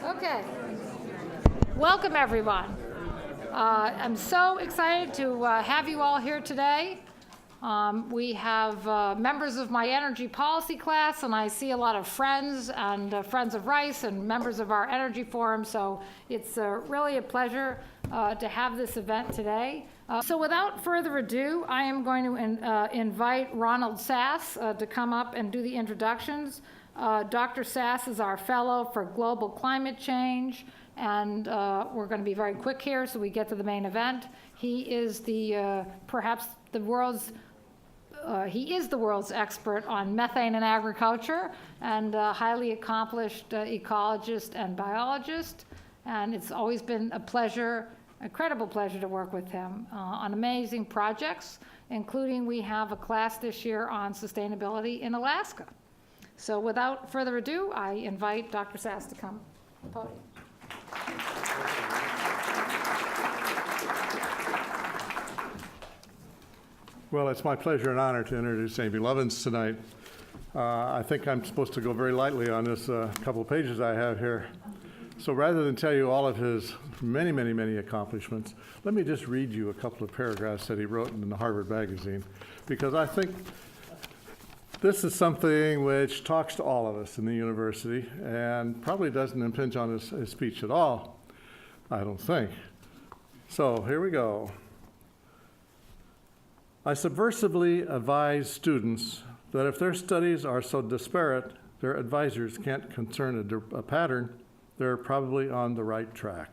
Okay. Welcome, everyone. I'm so excited to have you all here today. We have members of my energy policy class, and I see a lot of friends and friends of Rice and members of our energy forum, so it's really a pleasure to have this event today. So without further ado, I am going to invite Ronald Sass to come up and do the introductions. Dr. Sass is our fellow for global climate change, and we're going to be very quick here so we get to the main event. He is perhaps the world's expert on methane in agriculture and a highly accomplished ecologist and biologist. And it's always been a pleasure, incredible pleasure to work with him on amazing projects, including we have a class this year on sustainability in Alaska. So without further ado, I invite Dr. Sass to come to the podium. Well, it's my pleasure and honor to introduce Amy Lovins tonight. I think I'm supposed to go very lightly on this couple of pages I have here. So rather than tell you all of his many, many, many accomplishments, let me just read you a couple of paragraphs that he wrote in the Harvard magazine, because I think this is something which talks to all of us in the university and probably doesn't impinge on his speech at all, I don't think. So here we go. I subversively advise students that if their studies are so disparate their advisors can't discern a pattern, they're probably on the right track.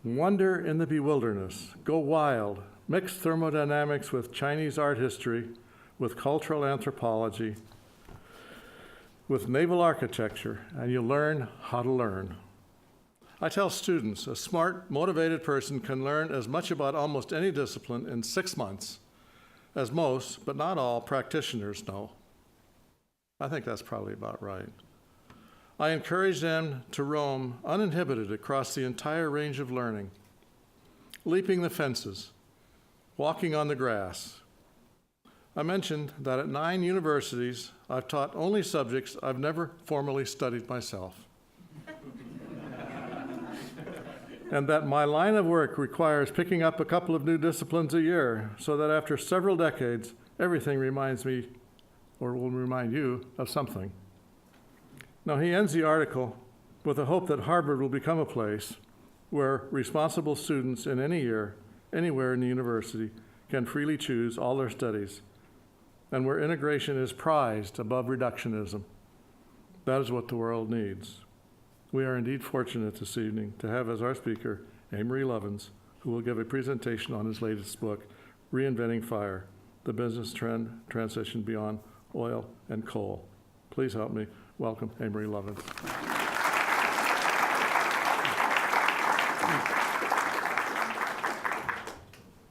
Wonder in the bewilderness, go wild, mix thermodynamics with Chinese art history, with cultural anthropology, with naval architecture, and you'll learn how to learn. I tell students, a smart, motivated person can learn as much about almost any discipline in 6 months as most, but not all, practitioners know. I think that's probably about right. I encourage them to roam uninhibited across the entire range of learning, leaping the fences, walking on the grass. I mentioned that at 9 universities, I've taught only subjects I've never formally studied myself. And that my line of work requires picking up a couple of new disciplines a year, so that after several decades, everything reminds me, or will remind you, of something. Now, he ends the article with the hope that Harvard will become a place where responsible students in any year, anywhere in the university, can freely choose all their studies, and where integration is prized above reductionism. That is what the world needs. We are indeed fortunate this evening to have as our speaker Amory Lovins, who will give a presentation on his latest book, Reinventing Fire, the business trend transition beyond oil and coal. Please help me welcome Amory Lovins.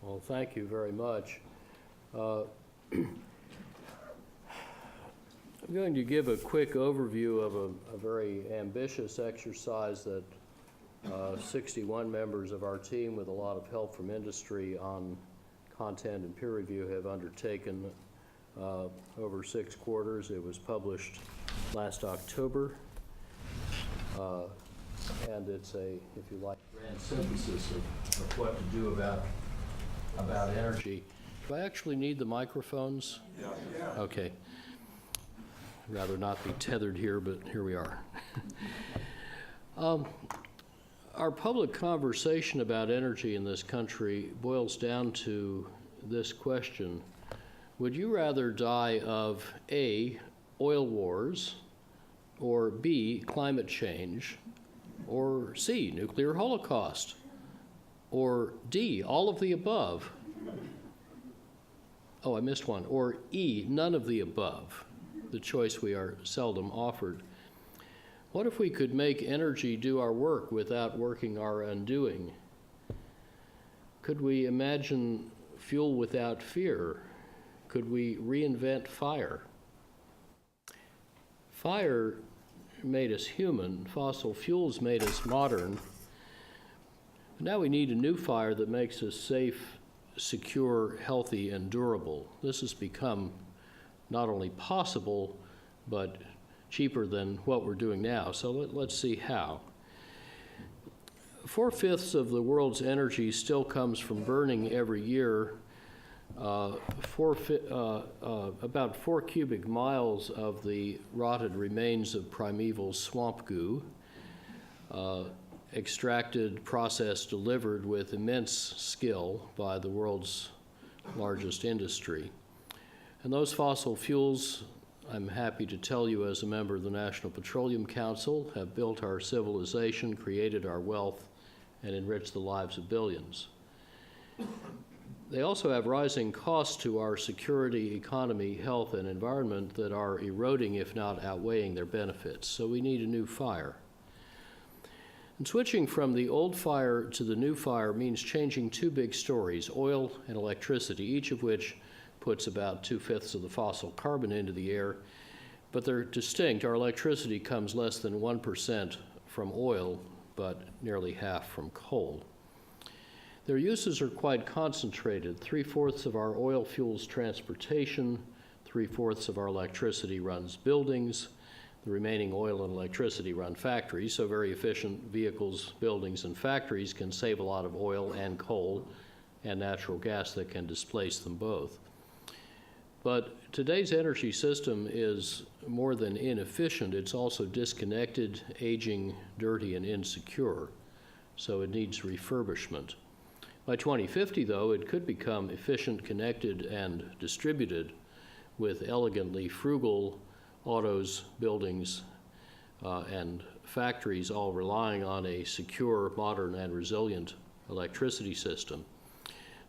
Well, thank you very much. I'm going to give a quick overview of a very ambitious exercise that 61 members of our team, with a lot of help from industry on content and peer review, have undertaken over 6 quarters. It was published last October, and it's if you like, grand synthesis of what to do about energy. Do I actually need the microphones? Yeah. Okay. I'd rather not be tethered here, but here we are. Our public conversation about energy in this country boils down to this question: would you rather die of A, oil wars, or B, climate change, or C, nuclear holocaust, or D, all of the above? Oh, I missed one. Or E, none of the above, the choice we are seldom offered. What if we could make energy do our work without working our undoing? Could we imagine fuel without fear? Could we reinvent fire? Fire made us human. Fossil fuels made us modern. Now we need a new fire that makes us safe, secure, healthy, and durable. This has become not only possible, but cheaper than what we're doing now. So let's see how. 4/5 of the world's energy still comes from burning every year. About 4 cubic miles of the rotted remains of primeval swamp goo, extracted, processed, delivered with immense skill by the world's largest industry. And those fossil fuels, I'm happy to tell you as a member of the National Petroleum Council, have built our civilization, created our wealth, and enriched the lives of billions. They also have rising costs to our security, economy, health, and environment that are eroding, if not outweighing, their benefits. So we need a new fire. And switching from the old fire to the new fire means changing two big stories, oil and electricity, each of which puts about 2/5 of the fossil carbon into the air, but they're distinct. Our electricity comes less than 1% from oil, but nearly half from coal. Their uses are quite concentrated. 3/4 of our oil fuels transportation, 3/4 of our electricity runs buildings, the remaining oil and electricity run factories, so very efficient vehicles, buildings, and factories can save a lot of oil and coal and natural gas that can displace them both. But today's energy system is more than inefficient, it's also disconnected, aging, dirty, and insecure, so it needs refurbishment. By 2050, though, it could become efficient, connected, and distributed with elegantly frugal autos, buildings, and factories all relying on a secure, modern, and resilient electricity system.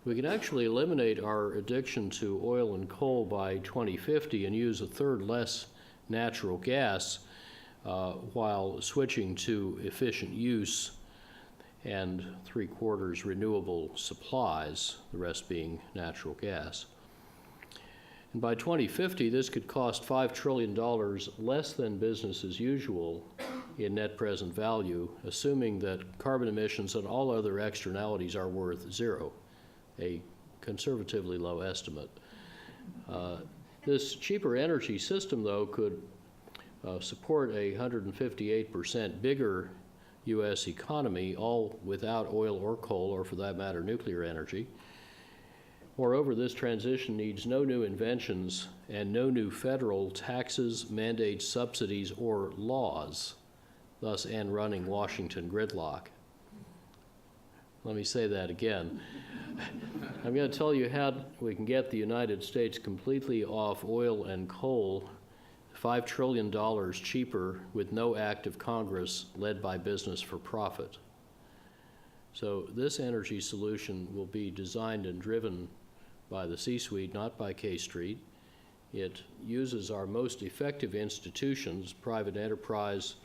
We can actually eliminate our addiction to oil and coal by 2050 and use 1/3 less natural gas while switching to efficient use and 3/4 renewable supplies, the rest being natural gas. And by 2050, this could cost $5 trillion less than business as usual in net present value, assuming that carbon emissions and all other externalities are worth zero, a conservatively low estimate. This cheaper energy system, though, could support a 158% bigger U.S. economy, all without oil or coal, or for that matter, nuclear energy. Moreover, this transition needs no new inventions and no new federal taxes, mandates, subsidies, or laws, thus end running Washington gridlock. Let me say that again. I'm going to tell you how we can get the United States completely off oil and coal, $5 trillion cheaper with no act of Congress led by business for profit. So this energy solution will be designed and driven by the C-suite, not by K Street. It uses our most effective institutions, private enterprise,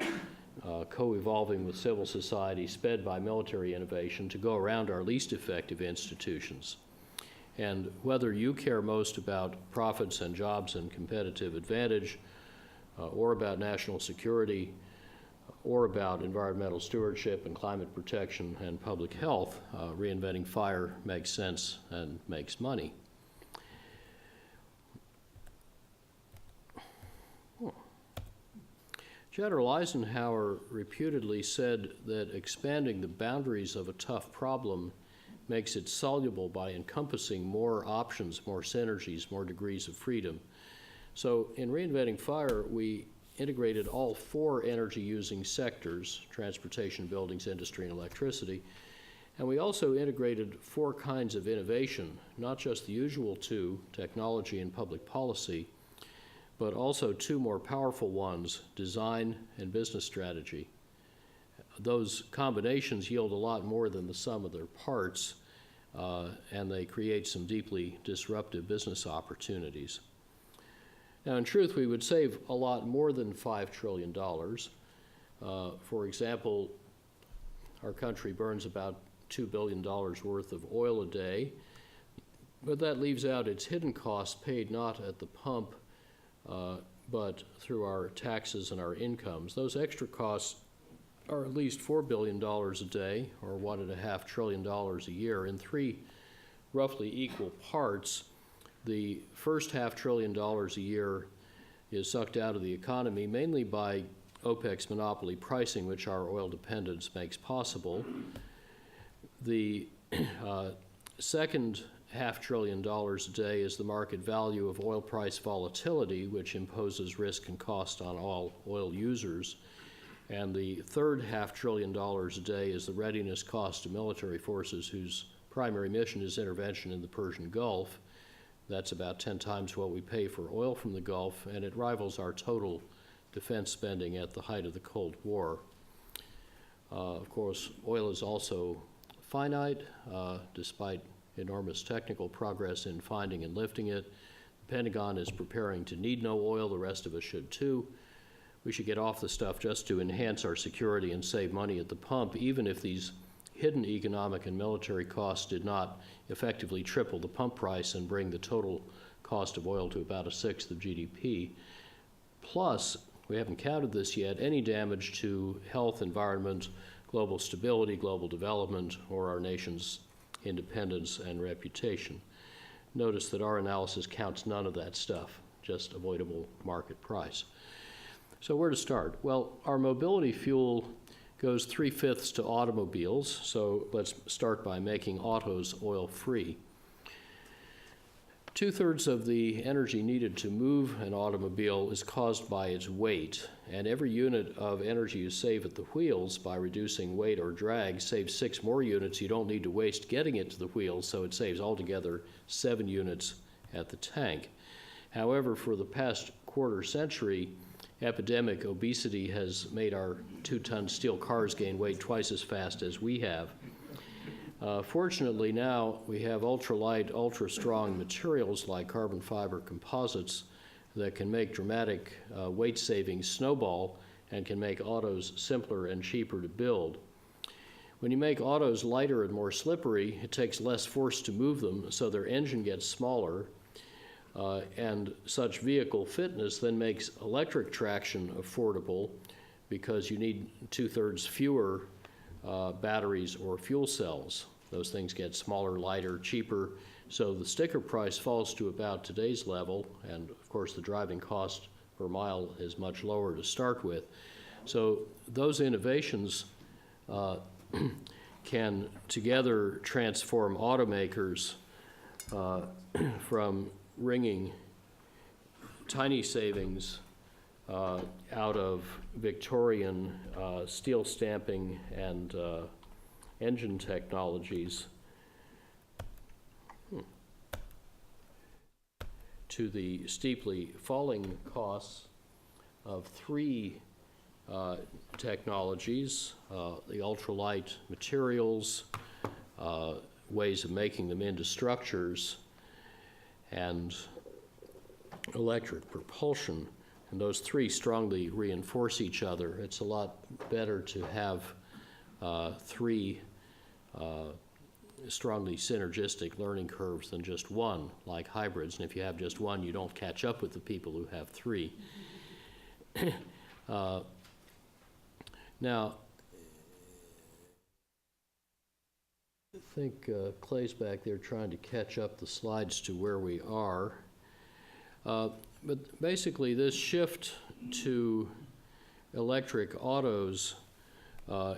co-evolving with civil society, sped by military innovation, to go around our least effective institutions. And whether you care most about profits and jobs and competitive advantage, or about national security, or about environmental stewardship and climate protection and public health, reinventing fire makes sense and makes money. General Eisenhower reputedly said that expanding the boundaries of a tough problem makes it soluble by encompassing more options, more synergies, more degrees of freedom. So in Reinventing Fire, we integrated all 4 energy-using sectors, transportation, buildings, industry, and electricity. And we also integrated 4 kinds of innovation, not just the usual 2, technology and public policy, but also 2 more powerful ones, design and business strategy. Those combinations yield a lot more than the sum of their parts, and they create some deeply disruptive business opportunities. Now, in truth, we would save a lot more than $5 trillion. For example, our country burns about $2 billion worth of oil a day, but that leaves out its hidden costs paid not at the pump, but through our taxes and our incomes. Those extra costs are at least $4 billion a day, or $1.5 trillion a year, in 3 roughly equal parts. The first $500 billion a year is sucked out of the economy, mainly by OPEC's monopoly pricing, which our oil dependence makes possible. The second $500 billion a day is the market value of oil price volatility, which imposes risk and cost on all oil users. And the third $500 billion a day is the readiness cost of military forces whose primary mission is intervention in the Persian Gulf. That's about 10 times what we pay for oil from the Gulf, and it rivals our total defense spending at the height of the Cold War. Of course, oil is also finite, despite enormous technical progress in finding and lifting it. The Pentagon is preparing to need no oil. The rest of us should too. We should get off the stuff just to enhance our security and save money at the pump, even if these hidden economic and military costs did not effectively triple the pump price and bring the total cost of oil to about 1/6 of GDP. Plus, we haven't counted this yet, any damage to health, environment, global stability, global development, or our nation's independence and reputation. Notice that our analysis counts none of that stuff, just avoidable market price. So where to start? Well, our mobility fuel goes 3/5 to automobiles, so let's start by making autos oil-free. 2/3 of the energy needed to move an automobile is caused by its weight, and every unit of energy you save at the wheels by reducing weight or drag saves 6 more units you don't need to waste getting it to the wheels, so it saves altogether 7 units at the tank. However, for the past quarter century, epidemic obesity has made our 2-ton steel cars gain weight twice as fast as we have. Fortunately now we have ultralight, ultra-strong materials like carbon fiber composites that can make dramatic weight savings snowball and can make autos simpler and cheaper to build. When you make autos lighter and more slippery, it takes less force to move them, so their engine gets smaller. And such vehicle fitness then makes electric traction affordable because you need 2/3 fewer batteries or fuel cells. Those things get smaller, lighter, cheaper, so the sticker price falls to about today's level, and of course the driving cost per mile is much lower to start with. So those innovations can together transform automakers from wringing tiny savings out of Victorian steel stamping and engine technologies to the steeply falling costs of 3 technologies, the ultralight materials, ways of making them into structures, and electric propulsion. And those 3 strongly reinforce each other. It's a lot better to have 3 strongly synergistic learning curves than just 1, like hybrids. And if you have just 1, you don't catch up with the people who have 3. Now, I think Clay's back there trying to catch up the slides to where we are. But basically, this shift to electric autos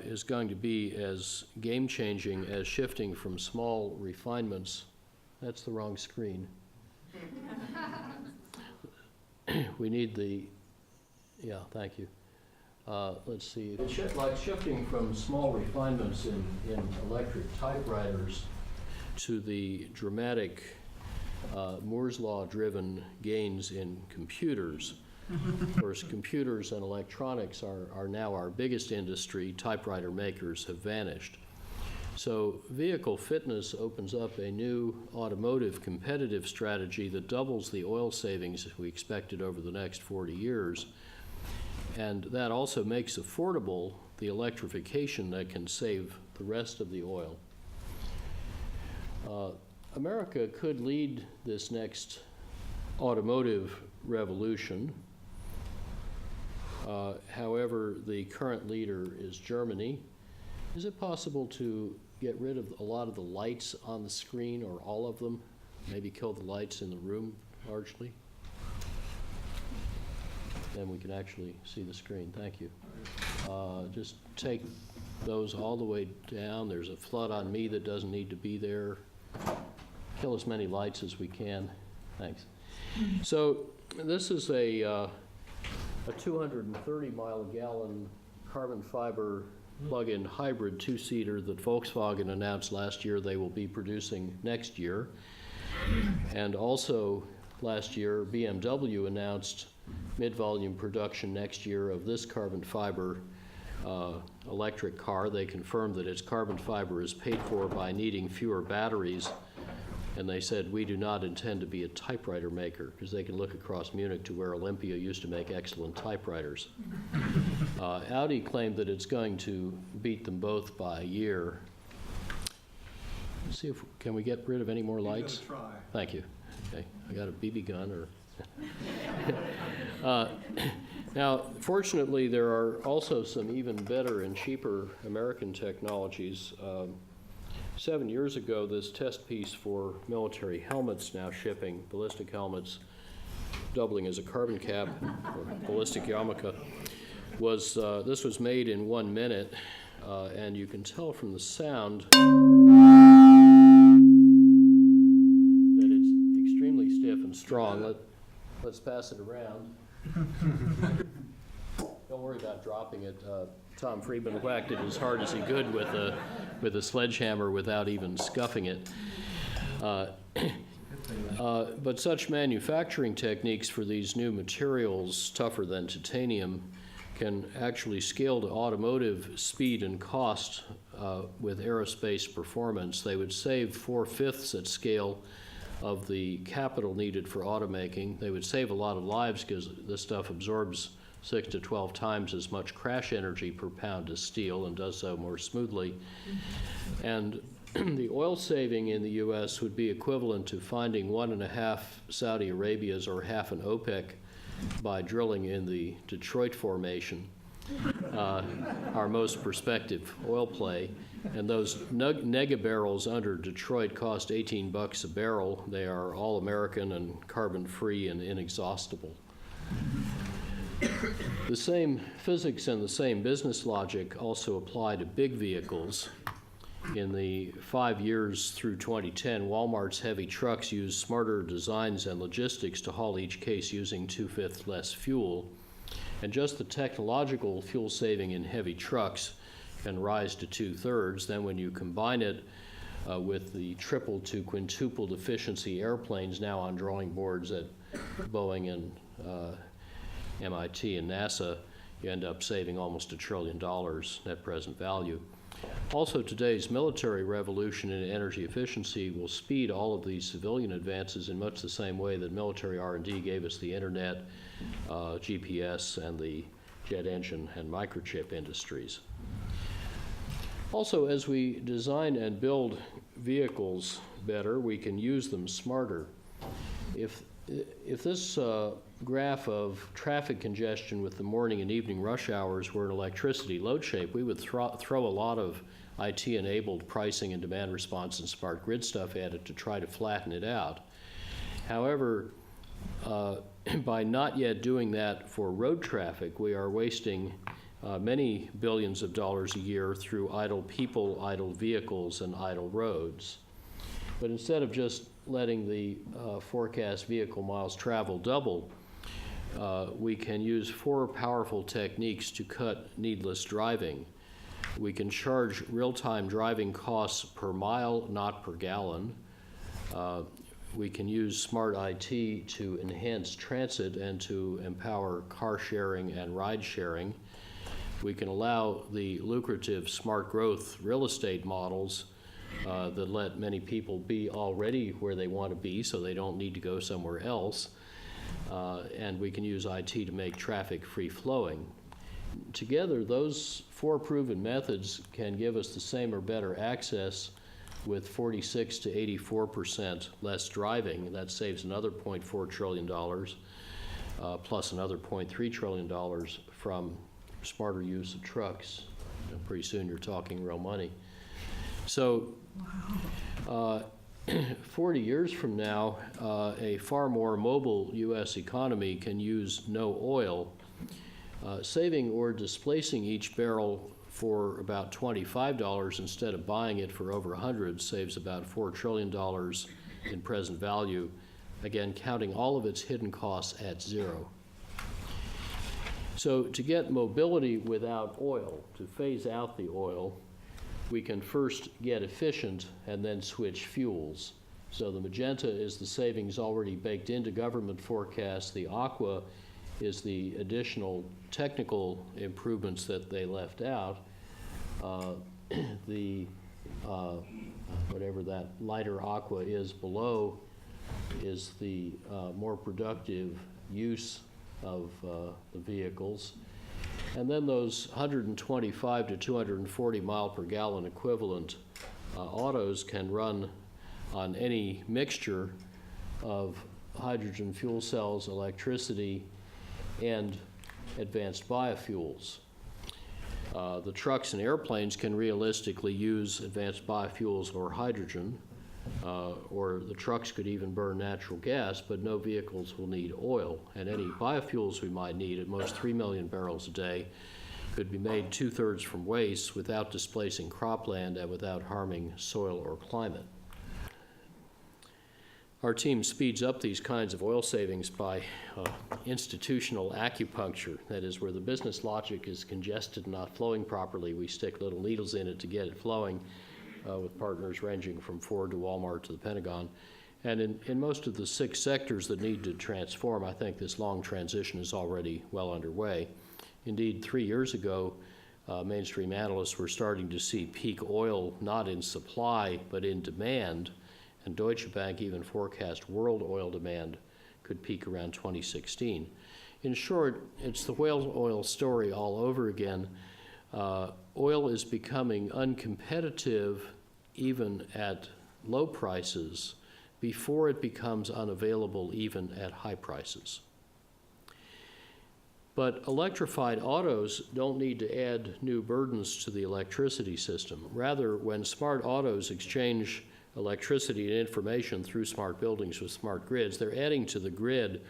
is going to be as game-changing as shifting from small refinements. That's the wrong screen. We need the, yeah, thank you. Let's see. It's like shifting from small refinements in electric typewriters to the dramatic Moore's Law-driven gains in computers. Of course, computers and electronics are now our biggest industry. Typewriter makers have vanished. So vehicle fitness opens up a new automotive competitive strategy that doubles the oil savings we expected over the next 40 years. And that also makes affordable the electrification that can save the rest of the oil. America could lead this next automotive revolution. However, the current leader is Germany. Is it possible to get rid of a lot of the lights on the screen, or all of them? Maybe kill the lights in the room largely? then we can actually see the screen. Thank you. Just take those all the way down. There's a flood on me that doesn't need to be there. Kill as many lights as we can. Thanks. So this is a 230-mile-a-gallon carbon fiber plug-in hybrid two-seater that Volkswagen announced last year they will be producing next year. And also last year, BMW announced mid-volume production next year of this carbon fiber electric car. They confirmed that its carbon fiber is paid for by needing fewer batteries. And they said, we do not intend to be a typewriter maker, because they can look across Munich to where Olympia used to make excellent typewriters. Audi claimed that it's going to beat them both by a year. Let's see if, can we get rid of any more lights? Try. Thank you. Okay, I got a BB gun or. Now, fortunately, there are also some even better and cheaper American technologies. 7 years ago, this test piece for military helmets now shipping, ballistic helmets, doubling as a carbon cap, or ballistic yarmulke, was, this was made in 1 minute, and you can tell from the sound that it's extremely stiff and strong. Let's pass it around. Don't worry about dropping it. Tom Friedman whacked it as hard as he could with a sledgehammer without even scuffing it. But such manufacturing techniques for these new materials, tougher than titanium, can actually scale to automotive speed and cost with aerospace performance. They would save 4/5 at scale of the capital needed for automaking. They would save a lot of lives because this stuff absorbs 6 to 12 times as much crash energy per pound as steel and does so more smoothly. And the oil saving in the U.S. would be equivalent to finding 1.5 Saudi Arabias or half an OPEC by drilling in the Detroit Formation, our most prospective oil play. And those nega barrels under Detroit cost $18 a barrel. They are all American and carbon-free and inexhaustible. The same physics and the same business logic also apply to big vehicles. In the 5 years through 2010, Walmart's heavy trucks use smarter designs and logistics to haul each case using 2/5 less fuel. And just the technological fuel saving in heavy trucks can rise to 2/3. Then when you combine it with the triple to quintupled efficiency airplanes now on drawing boards at Boeing and MIT and NASA, you end up saving almost $1 trillion net present value. Also, today's military revolution in energy efficiency will speed all of these civilian advances in much the same way that military R&D gave us the internet, GPS, and the jet engine and microchip industries. Also, as we design and build vehicles better, we can use them smarter. If this graph of traffic congestion with the morning and evening rush hours were an electricity load shape, we would throw a lot of IT-enabled pricing and demand response and smart grid stuff at it to try to flatten it out. However, by not yet doing that for road traffic, we are wasting many billions of dollars a year through idle people, idle vehicles, and idle roads. But instead of just letting the forecast vehicle miles traveled double, we can use 4 powerful techniques to cut needless driving. We can charge real-time driving costs per mile, not per gallon. We can use smart IT to enhance transit and to empower car sharing and ride sharing. We can allow the lucrative smart growth real estate models that let many people be already where they want to be so they don't need to go somewhere else. And we can use IT to make traffic free-flowing. Together, those 4 proven methods can give us the same or better access with 46 to 84% less driving. That saves another $0.4 trillion, plus another $0.3 trillion from smarter use of trucks. Pretty soon you're talking real money. So 40 years from now, a far more mobile U.S. economy can use no oil Saving or displacing each barrel for about $25 instead of buying it for over 100 saves about $4 trillion in present value, again, counting all of its hidden costs at zero. So to get mobility without oil, to phase out the oil, we can first get efficient and then switch fuels. So the magenta is the savings already baked into government forecasts. The aqua is the additional technical improvements that they left out. Whatever that lighter aqua is below is the more productive use of the vehicles. And then those 125 to 240 mile per gallon equivalent autos can run on any mixture of hydrogen fuel cells, electricity, and advanced biofuels. The trucks and airplanes can realistically use advanced biofuels or hydrogen, or the trucks could even burn natural gas, but no vehicles will need oil. And any biofuels we might need, at most 3 million barrels a day, could be made 2/3 from waste without displacing cropland and without harming soil or climate. Our team speeds up these kinds of oil savings by institutional acupuncture. That is, where the business logic is congested and not flowing properly, we stick little needles in it to get it flowing, with partners ranging from Ford to Walmart to the Pentagon. And in most of the 6 sectors that need to transform, I think this long transition is already well underway. Indeed, 3 years ago, mainstream analysts were starting to see peak oil not in supply but in demand, and Deutsche Bank even forecast world oil demand could peak around 2016. In short, it's the whale oil story all over again. Oil is becoming uncompetitive even at low prices before it becomes unavailable even at high prices. But electrified autos don't need to add new burdens to the electricity system. Rather, when smart autos exchange electricity and information through smart buildings with smart grids, they're adding to the grid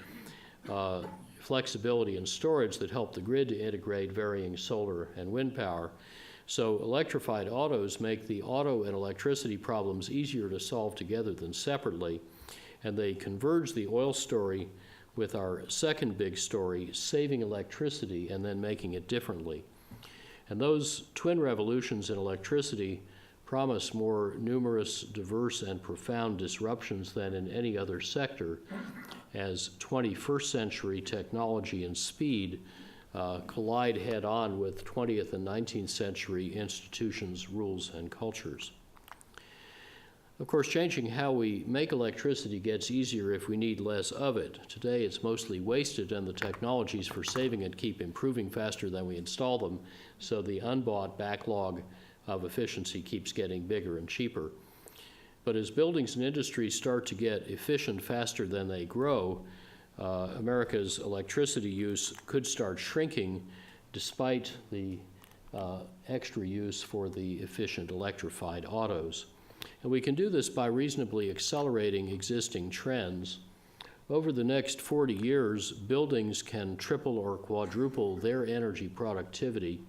flexibility and storage that help the grid to integrate varying solar and wind power. So electrified autos make the auto and electricity problems easier to solve together than separately, and they converge the oil story with our second big story, saving electricity and then making it differently. And those twin revolutions in electricity promise more numerous, diverse, and profound disruptions than in any other sector, as 21st century technology and speed collide head-on with 20th and 19th century institutions, rules, and cultures. Of course, changing how we make electricity gets easier if we need less of it. Today, it's mostly wasted, and the technologies for saving it keep improving faster than we install them, so the unbought backlog of efficiency keeps getting bigger and cheaper. But as buildings and industries start to get efficient faster than they grow, America's electricity use could start shrinking despite the extra use for the efficient electrified autos. And we can do this by reasonably accelerating existing trends. Over the next 40 years, buildings can triple or quadruple their energy productivity,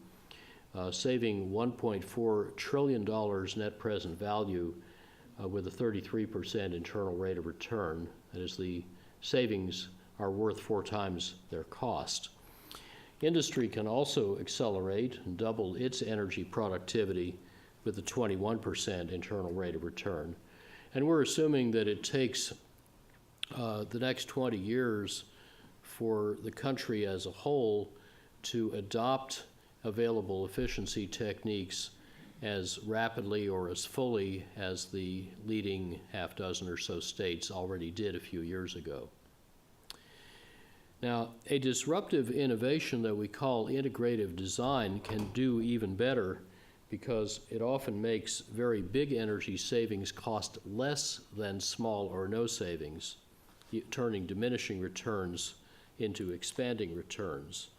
saving $1.4 trillion net present value with a 33% internal rate of return. That is, the savings are worth 4 times their cost. Industry can also accelerate and double its energy productivity with a 21% internal rate of return. And we're assuming that it takes the next 20 years for the country as a whole to adopt available efficiency techniques as rapidly or as fully as the leading half dozen or so states already did a few years ago. Now, a disruptive innovation that we call integrative design can do even better because it often makes very big energy savings cost less than small or no savings, turning diminishing returns into expanding returns.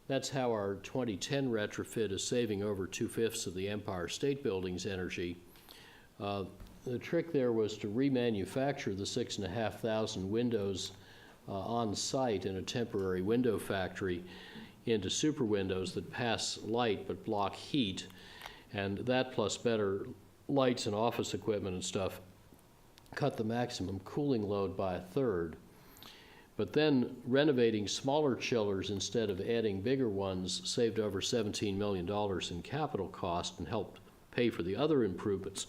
That's how our 2010 retrofit is saving over 2/5 of the Empire State Building's energy. The trick there was to remanufacture the 6,500 windows on site in a temporary window factory into super windows that pass light but block heat, and that plus better lights and office equipment and stuff cut the maximum cooling load by a third. But then renovating smaller chillers instead of adding bigger ones saved over $17 million in capital cost and helped pay for the other improvements,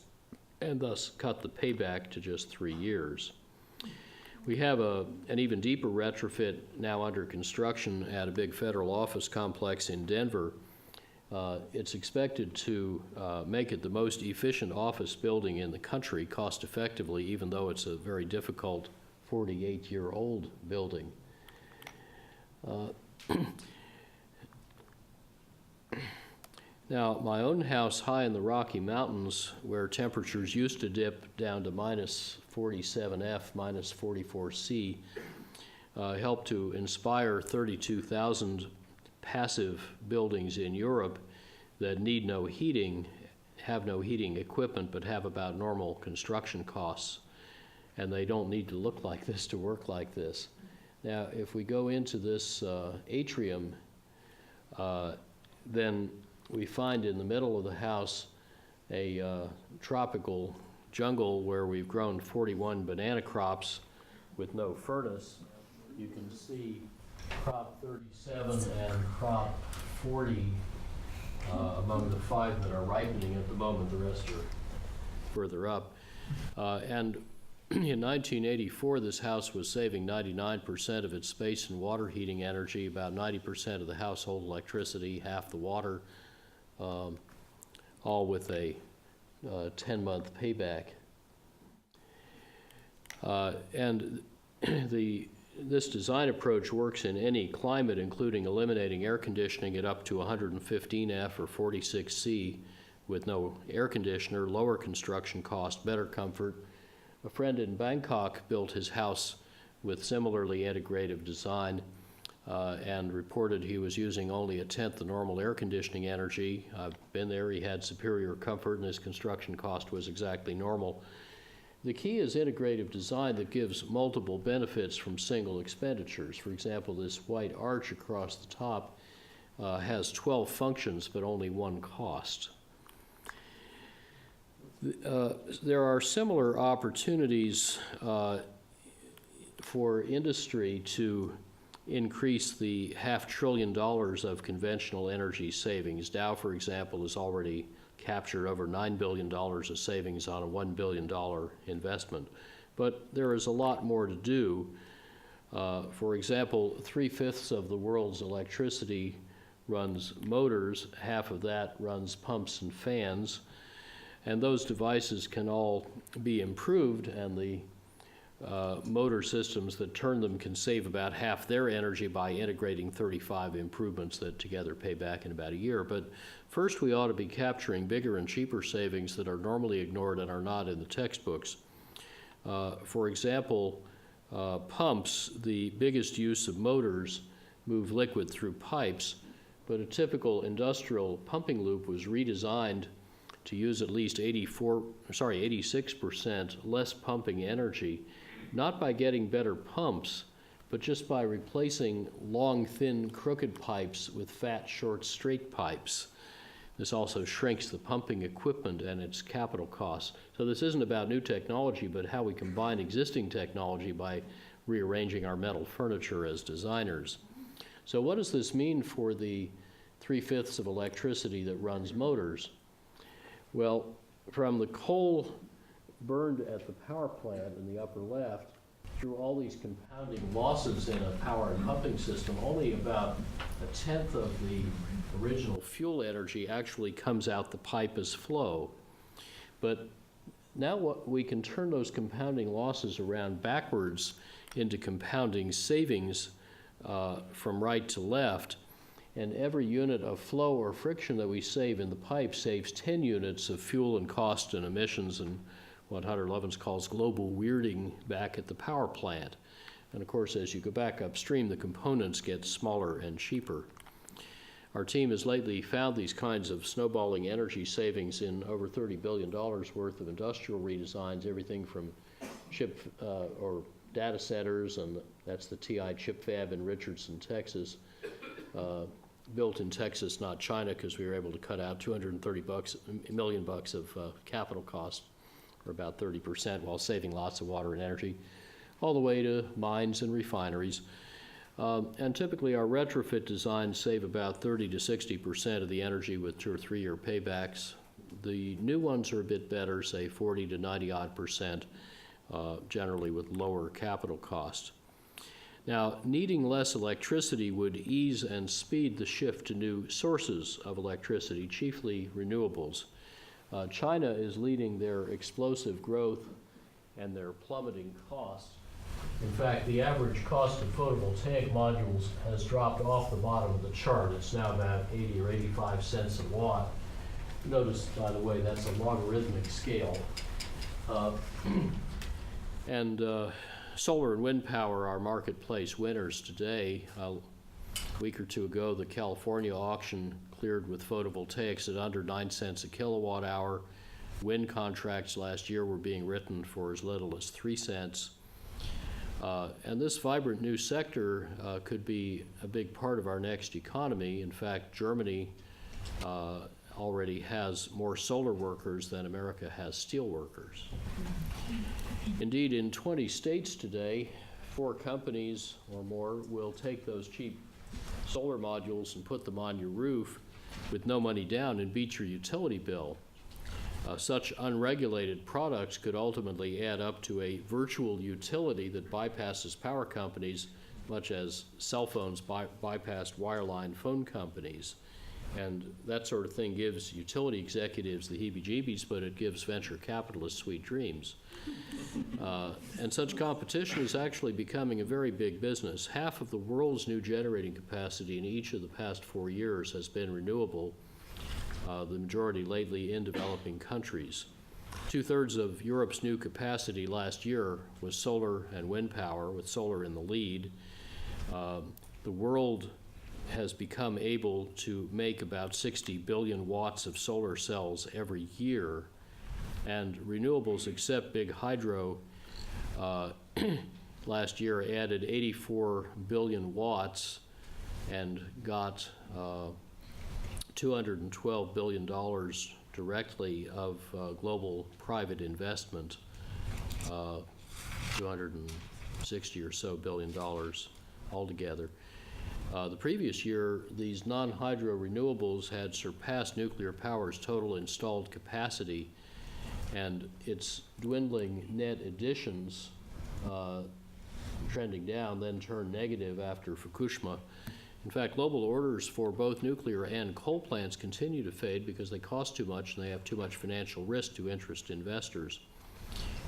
and thus cut the payback to just 3 years. We have an even deeper retrofit now under construction at a big federal office complex in Denver. It's expected to make it the most efficient office building in the country cost effectively, even though it's a very difficult 48-year-old building. Now, my own house high in the Rocky Mountains, where temperatures used to dip down to minus 47F, minus 44C, helped to inspire 32,000 passive buildings in Europe that need no heating, have no heating equipment, but have about normal construction costs. And they don't need to look like this to work like this. Now, if we go into this atrium, then we find in the middle of the house a tropical jungle where we've grown 41 banana crops with no furnace. You can see crop 37 and crop 40 among the 5 that are ripening at the moment. The rest are further up. And in 1984, this house was saving 99% of its space and water heating energy, about 90% of the household electricity, half the water, all with a 10-month payback. And this design approach works in any climate, including eliminating air conditioning at up to 115F or 46C with no air conditioner, lower construction cost, better comfort. A friend in Bangkok built his house with similarly integrative design and reported he was using only 1/10 the normal air conditioning energy. I've been there. He had superior comfort, and his construction cost was exactly normal. The key is integrative design that gives multiple benefits from single expenditures. For example, this white arch across the top has 12 functions, but only 1 cost. There are similar opportunities for industry to increase the $500 billion of conventional energy savings. Dow, for example, has already captured over $9 billion of savings on a $1 billion investment. But there is a lot more to do. For example, 3/5 of the world's electricity runs motors, half of that runs pumps and fans, and those devices can all be improved, and the motor systems that turn them can save about half their energy by integrating 35 improvements that together pay back in about a year. But first, we ought to be capturing bigger and cheaper savings that are normally ignored and are not in the textbooks. For example, pumps, the biggest use of motors, move liquid through pipes, but a typical industrial pumping loop was redesigned to use at least 86% less pumping energy, not by getting better pumps, but just by replacing long, thin, crooked pipes with fat, short, straight pipes. This also shrinks the pumping equipment and its capital costs. So this isn't about new technology, but how we combine existing technology by rearranging our metal furniture as designers. So what does this mean for the 3/5 of electricity that runs motors? Well, from the coal burned at the power plant in the upper left, through all these compounding losses in a power and pumping system, only about 1/10 of the original fuel energy actually comes out the pipe as flow. But now we can turn those compounding losses around backwards into compounding savings from right to left. And every unit of flow or friction that we save in the pipe saves 10 units of fuel and cost and emissions and what Hunter Lovins calls global weirding back at the power plant. And of course, as you go back upstream, the components get smaller and cheaper. Our team has lately found these kinds of snowballing energy savings in over $30 billion worth of industrial redesigns, everything from chip or data centers, and that's the TI chip fab in Richardson, Texas, built in Texas, not China, because we were able to cut out $230 million of capital cost, or about 30%, while saving lots of water and energy, all the way to mines and refineries. And typically our retrofit designs save about 30 to 60% of the energy with 2 or 3 year paybacks. The new ones are a bit better, say 40 to 90% generally with lower capital cost. Now, needing less electricity would ease and speed the shift to new sources of electricity, chiefly renewables. China is leading their explosive growth and their plummeting costs. In fact, the average cost of photovoltaic modules has dropped off the bottom of the chart. It's now about 80 or 85 cents a watt. Notice, by the way, that's a logarithmic scale. Solar and wind power are marketplace winners today. A week or two ago, the California auction cleared with photovoltaics at under 9 cents a kilowatt hour. Wind contracts last year were being written for as little as 3 cents. And this vibrant new sector could be a big part of our next economy. In fact, Germany already has more solar workers than America has steel workers. Indeed, in 20 states today, 4 companies or more will take those cheap solar modules and put them on your roof with no money down and beat your utility bill. Such unregulated products could ultimately add up to a virtual utility that bypasses power companies, much as cell phones bypassed wireline phone companies. And that sort of thing gives utility executives the heebie-jeebies, but it gives venture capitalists sweet dreams. And such competition is actually becoming a very big business. Half of the world's new generating capacity in each of the past 4 years has been renewable, the majority lately in developing countries. 2/3 of Europe's new capacity last year was solar and wind power, with solar in the lead. The world has become able to make about 60 billion watts of solar cells every year, and renewables, except big hydro, last year added 84 billion watts and got $212 billion directly of global private investment, 260 or so billion dollars altogether. The previous year, these non-hydro renewables had surpassed nuclear power's total installed capacity, and its dwindling net additions, trending down, then turned negative after Fukushima. In fact, global orders for both nuclear and coal plants continue to fade because they cost too much and they have too much financial risk to interest investors.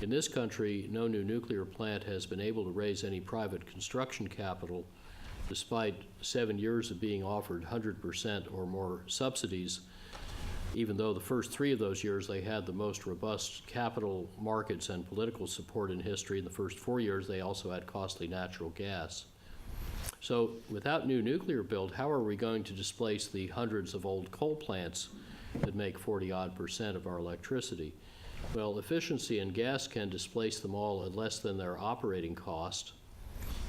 In this country, no new nuclear plant has been able to raise any private construction capital, despite 7 years of being offered 100% or more subsidies, even though the first 3 of those years they had the most robust capital markets and political support in history. In the first 4 years, they also had costly natural gas. So without new nuclear build, how are we going to displace the hundreds of old coal plants that make 40-odd% of our electricity? Well, efficiency and gas can displace them all at less than their operating cost.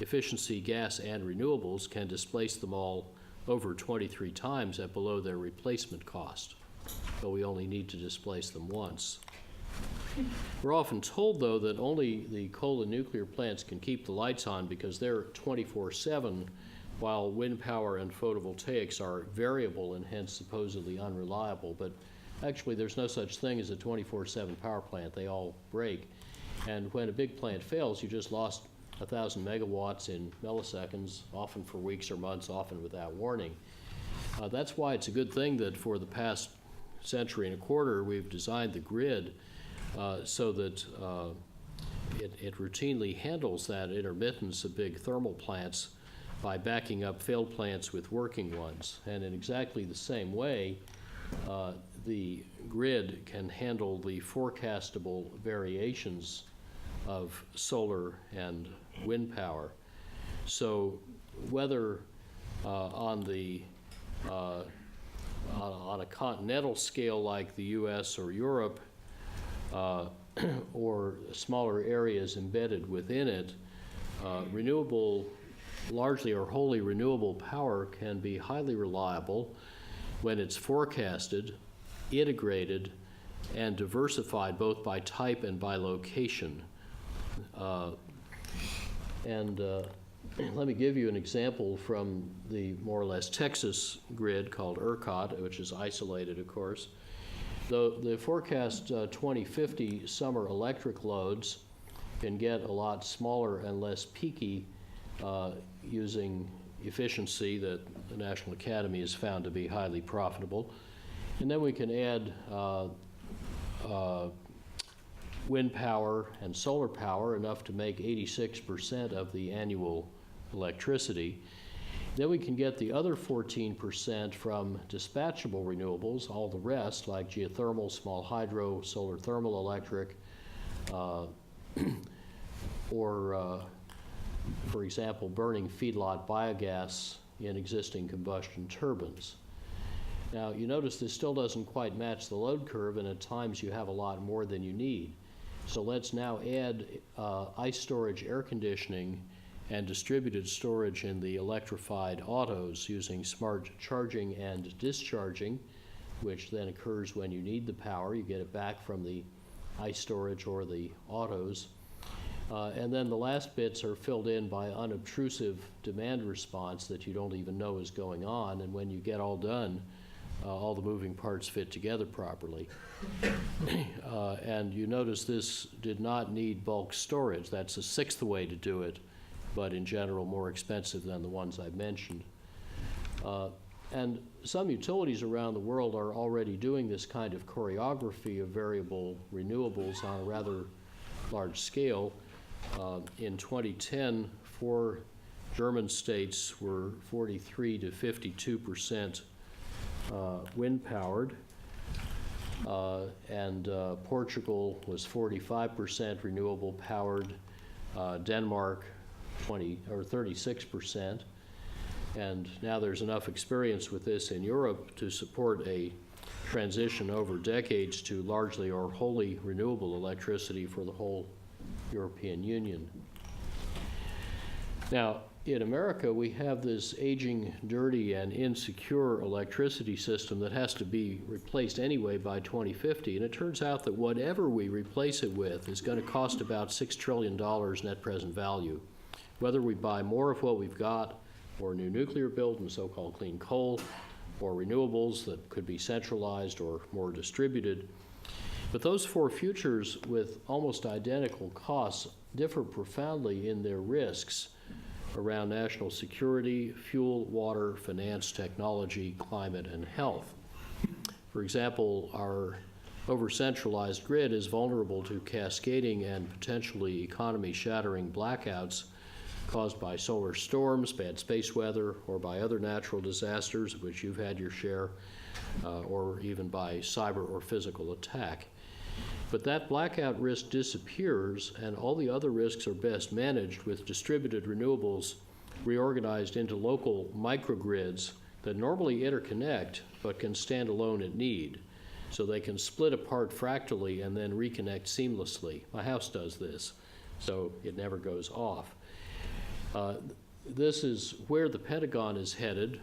Efficiency, gas, and renewables can displace them all over 23 times at below their replacement cost, but we only need to displace them once. We're often told, though, that only the coal and nuclear plants can keep the lights on because they're 24/7, while wind power and photovoltaics are variable and hence supposedly unreliable. But actually, there's no such thing as a 24/7 power plant. They all break. And when a big plant fails, you just lost 1,000 megawatts in milliseconds, often for weeks or months, often without warning. That's why it's a good thing that for the past century and a quarter, we've designed the grid so that it routinely handles that intermittence of big thermal plants by backing up failed plants with working ones. And in exactly the same way, the grid can handle the forecastable variations of solar and wind power. So whether on a continental scale like the US or Europe, or smaller areas embedded within it, renewable largely or wholly renewable power can be highly reliable when it's forecasted, integrated, and diversified both by type and by location. Let me give you an example from the more or less Texas grid called ERCOT, which is isolated, of course. The forecast 2050 summer electric loads can get a lot smaller and less peaky using efficiency that the National Academy has found to be highly profitable. And then we can add wind power and solar power, enough to make 86% of the annual electricity. Then we can get the other 14% from dispatchable renewables, all the rest, like geothermal, small hydro, solar thermal electric, or, for example, burning feedlot biogas in existing combustion turbines. Now, you notice this still doesn't quite match the load curve, and at times you have a lot more than you need. So let's now add ice storage, air conditioning, and distributed storage in the electrified autos using smart charging and discharging, which then occurs when you need the power. You get it back from the ice storage or the autos. And then the last bits are filled in by unobtrusive demand response that you don't even know is going on, and when you get all done, all the moving parts fit together properly. And you notice this did not need bulk storage. That's a sixth way to do it, but in general more expensive than the ones I've mentioned. And some utilities around the world are already doing this kind of choreography of variable renewables on a rather large scale. In 2010, 4 German states were 43 to 52% wind powered, and Portugal was 45% renewable powered, Denmark 36%, and now there's enough experience with this in Europe to support a transition over decades to largely or wholly renewable electricity for the whole European Union. Now, in America, we have this aging, dirty, and insecure electricity system that has to be replaced anyway by 2050, and it turns out that whatever we replace it with is going to cost about $6 trillion net present value. Whether we buy more of what we've got, or new nuclear build and so-called clean coal, or renewables that could be centralized or more distributed. But those 4 futures with almost identical costs differ profoundly in their risks around national security, fuel, water, finance, technology, climate, and health. For example, our over-centralized grid is vulnerable to cascading and potentially economy-shattering blackouts caused by solar storms, bad space weather, or by other natural disasters, of which you've had your share, or even by cyber or physical attack. But that blackout risk disappears, and all the other risks are best managed with distributed renewables reorganized into local microgrids that normally interconnect but can stand alone at need. So they can split apart fractally and then reconnect seamlessly. My house does this, so it never goes off. This is where the Pentagon is headed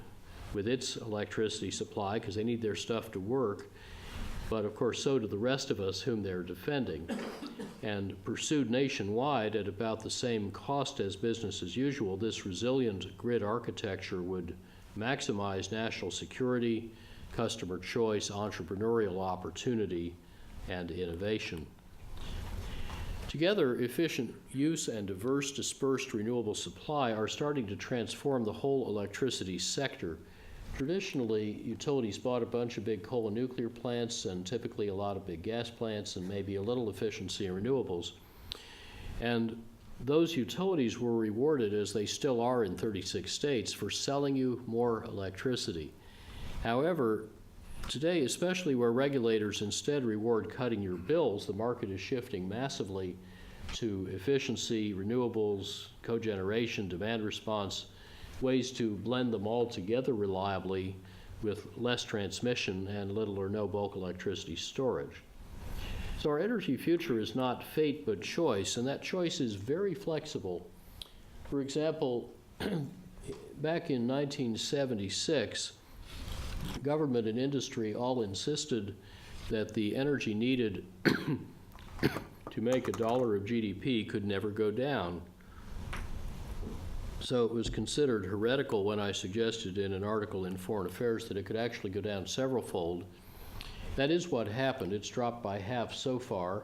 with its electricity supply, because they need their stuff to work. But of course, so do the rest of us whom they're defending. And pursued nationwide at about the same cost as business as usual, this resilient grid architecture would maximize national security, customer choice, entrepreneurial opportunity, and innovation. Together, efficient use and diverse dispersed renewable supply are starting to transform the whole electricity sector. Traditionally, utilities bought a bunch of big coal and nuclear plants and typically a lot of big gas plants and maybe a little efficiency in renewables. And those utilities were rewarded, as they still are in 36 states, for selling you more electricity. However, today, especially where regulators instead reward cutting your bills, the market is shifting massively to efficiency, renewables, cogeneration, demand response, ways to blend them all together reliably with less transmission and little or no bulk electricity storage. So our energy future is not fate but choice, and that choice is very flexible. For example, back in 1976, government and industry all insisted that the energy needed to make $1 of GDP could never go down. So it was considered heretical when I suggested in an article in Foreign Affairs that it could actually go down several-fold. That is what happened. It's dropped by half so far.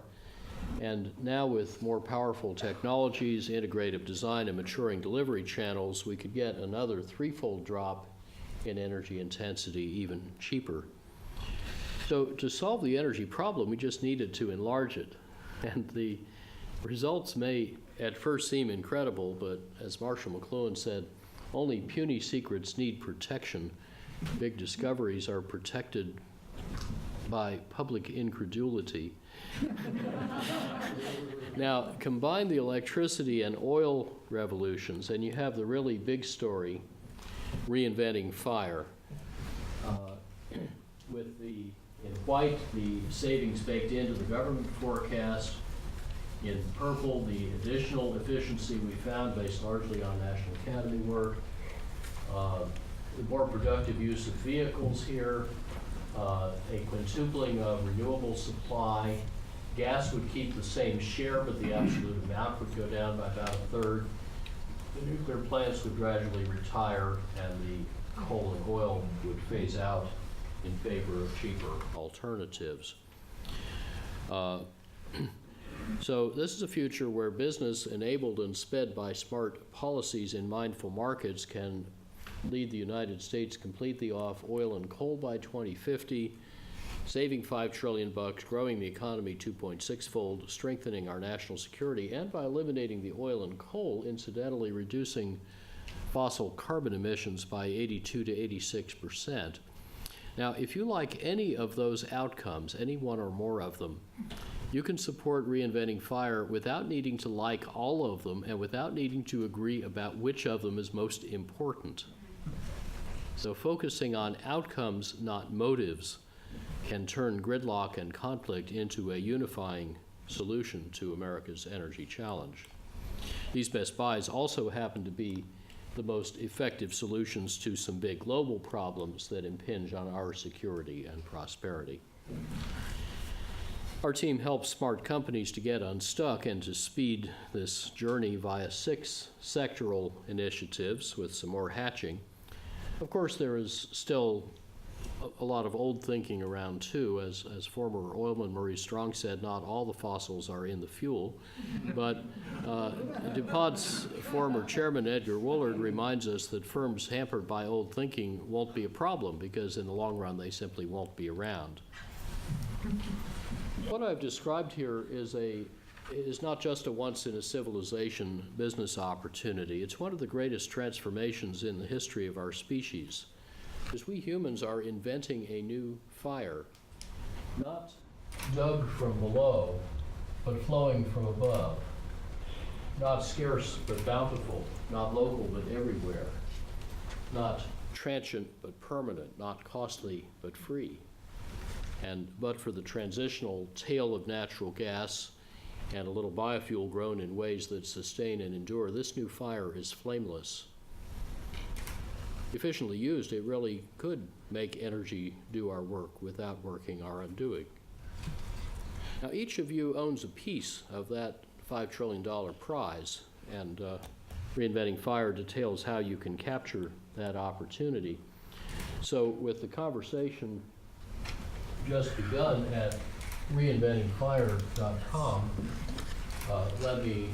And now with more powerful technologies, integrative design, and maturing delivery channels, we could get another threefold drop in energy intensity, even cheaper. So to solve the energy problem, we just needed to enlarge it. And the results may at first seem incredible, but as Marshall McLuhan said, only puny secrets need protection. Big discoveries are protected by public incredulity. Now, combine the electricity and oil revolutions, and you have the really big story, reinventing fire. With the, in white, the savings baked into the government forecast. In purple, the additional efficiency we found based largely on National Academy work. The more productive use of vehicles here. A quintupling of renewable supply. Gas would keep the same share, but the absolute amount would go down by about a third. The nuclear plants would gradually retire, and the coal and oil would phase out in favor of cheaper alternatives. So this is a future where business, enabled and sped by smart policies in mindful markets, can lead the United States completely off oil and coal by 2050, saving $5 trillion, growing the economy 2.6-fold, strengthening our national security, and by eliminating the oil and coal, incidentally reducing fossil carbon emissions by 82 to 86%. Now, if you like any of those outcomes, any one or more of them, you can support Reinventing Fire without needing to like all of them and without needing to agree about which of them is most important. So focusing on outcomes, not motives, can turn gridlock and conflict into a unifying solution to America's energy challenge. These best buys also happen to be the most effective solutions to some big global problems that impinge on our security and prosperity. Our team helps smart companies to get unstuck and to speed this journey via 6 sectoral initiatives with some more hatching. Of course, there is still a lot of old thinking around too. As former oilman Maurice Strong said, not all the fossils are in the fuel. But DuPont's former chairman, Edgar Woolard, reminds us that firms hampered by old thinking won't be a problem because in the long run they simply won't be around. What I've described here is not just a once-in-a-civilization business opportunity. It's one of the greatest transformations in the history of our species, because we humans are inventing a new fire, not dug from below, but flowing from above, not scarce but bountiful, not local but everywhere, not transient but permanent, not costly but free. And but for the transitional tail of natural gas and a little biofuel grown in ways that sustain and endure, this new fire is flameless. Efficiently used, it really could make energy do our work without working our undoing. Now, each of you owns a piece of that $5 trillion prize, and Reinventing Fire details how you can capture that opportunity. So with the conversation just begun at reinventingfire.com, let me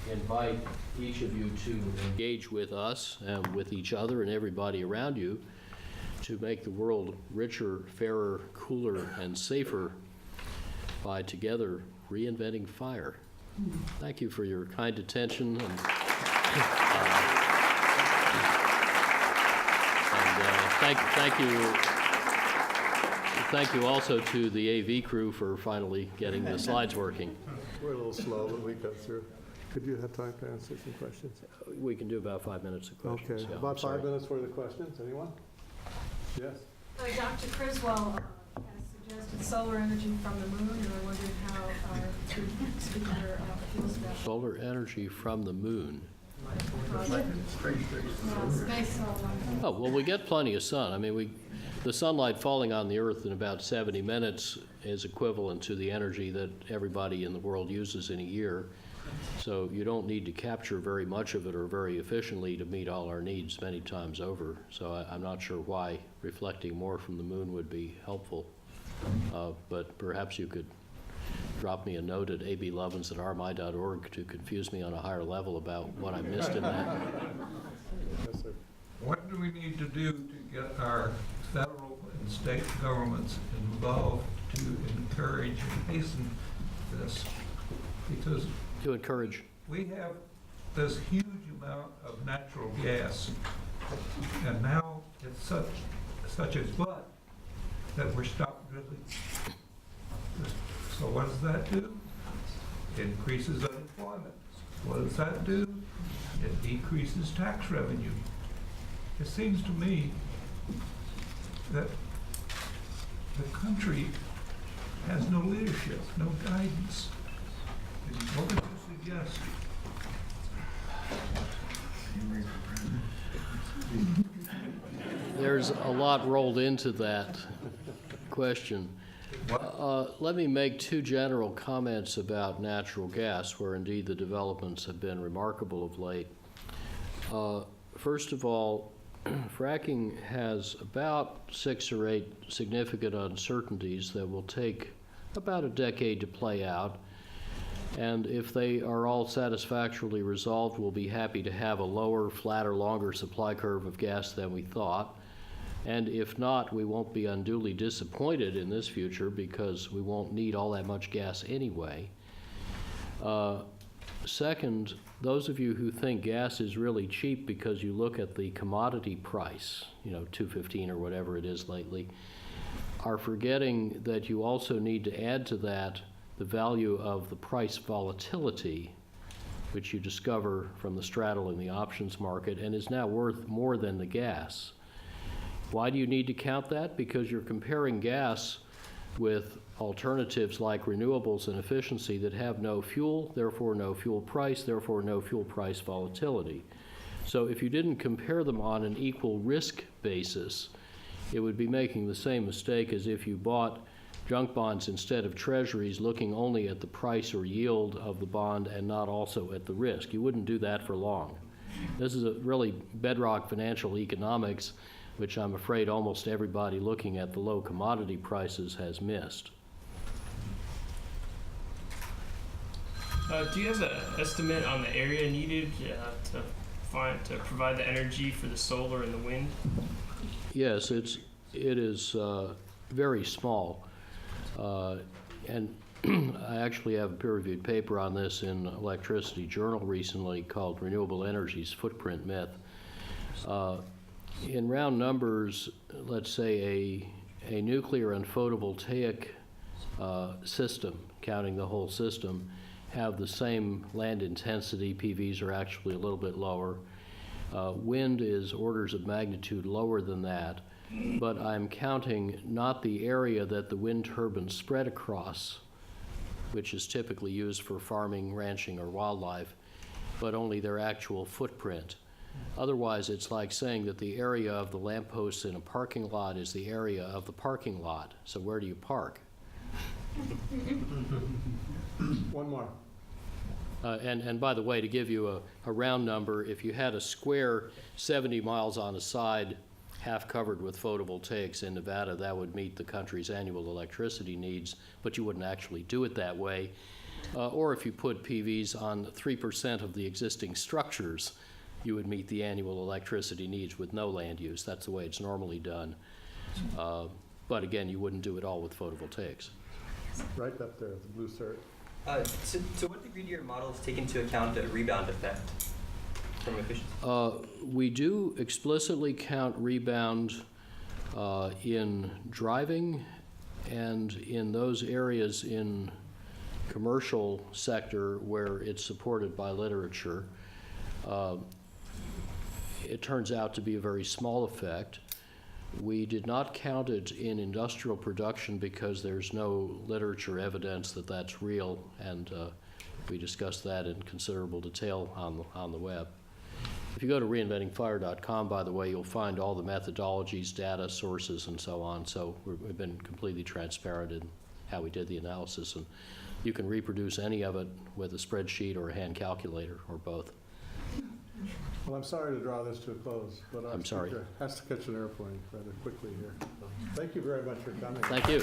invite each of you to engage with us and with each other and everybody around you to make the world richer, fairer, cooler, and safer by together reinventing fire. Thank you for your kind attention. And thank you also to the AV crew for finally getting the slides working. We're a little slow, but we got through. Could you have time to answer some questions? We can do about 5 minutes of questions. Okay, Yeah, about I'm sorry. 5 minutes for the questions. Anyone? Yes? Dr. Criswell has suggested solar energy from the moon, and I wondered how our speaker feels about that. Solar energy from the moon. Space solar. Oh, well, we get plenty of sun. I mean, the sunlight falling on the Earth in about 70 minutes is equivalent to the energy that everybody in the world uses in a year. So you don't need to capture very much of it or very efficiently to meet all our needs many times over. So I'm not sure why reflecting more from the moon would be helpful. But perhaps you could drop me a note at ablovins@rmi.org to confuse me on a higher level about what I missed in that. Yes, sir. What do we need to do to get our federal and state governments involved to encourage and hasten this? Because To encourage. we have this huge amount of natural gas, and now it's such a glut that we're stopped drilling. So what does that do? It increases unemployment. What does that do? It decreases tax revenue. It seems to me that the country has no leadership, no guidance. What would you suggest? There's a lot rolled into that question. Let me make two general comments about natural gas, where indeed the developments have been remarkable of late. First of all, fracking has about 6 or 8 significant uncertainties that will take about a decade to play out. And if they are all satisfactorily resolved, we'll be happy to have a lower, flatter, longer supply curve of gas than we thought. And if not, we won't be unduly disappointed in this future because we won't need all that much gas anyway. Second, those of you who think gas is really cheap because you look at the commodity price, $2.15 or whatever it is lately, are forgetting that you also need to add to that the value of the price volatility, which you discover from the straddle in the options market and is now worth more than the gas. Why do you need to count that? Because you're comparing gas with alternatives like renewables and efficiency that have no fuel, therefore no fuel price, therefore no fuel price volatility. So if you didn't compare them on an equal risk basis, it would be making the same mistake as if you bought junk bonds instead of treasuries, looking only at the price or yield of the bond and not also at the risk. You wouldn't do that for long. This is a really bedrock financial economics, which I'm afraid almost everybody looking at the low commodity prices has missed. Do you have an estimate on the area needed to provide the energy for the solar and the wind? Yes, it is very small. And I actually have a peer-reviewed paper on this in Electricity Journal recently called Renewable Energy's Footprint Myth. In round numbers, let's say a nuclear and photovoltaic system, counting the whole system, have the same land intensity. PVs are actually a little bit lower. Wind is orders of magnitude lower than that. But I'm counting not the area that the wind turbines spread across, which is typically used for farming, ranching, or wildlife, but only their actual footprint. Otherwise, it's like saying that the area of the lampposts in a parking lot is the area of the parking lot. So where do you park? One more. And by the way, to give you a round number, if you had a square 70 miles on a side, half covered with photovoltaics in Nevada, that would meet the country's annual electricity needs, but you wouldn't actually do it that way. Or if you put PVs on 3% of the existing structures, you would meet the annual electricity needs with no land use. That's the way it's normally done. But again, you wouldn't do it all with photovoltaics. Right up there, the blue cert. To what degree do your models take into account a rebound effect from efficiency? We do explicitly count rebound in driving and in those areas in commercial sector where it's supported by literature. It turns out to be a very small effect. We did not count it in industrial production because there's no literature evidence that that's real, and we discussed that in considerable detail on the web. If you go to reinventingfire.com, by the way, you'll find all the methodologies, data sources, and so on. So we've been completely transparent in how we did the analysis, and you can reproduce any of it with a spreadsheet or a hand calculator or both. Well, I'm sorry to draw this to a close, but our I'm sorry. speaker has to catch an airplane rather quickly here. So, thank you very much for coming. Thank you.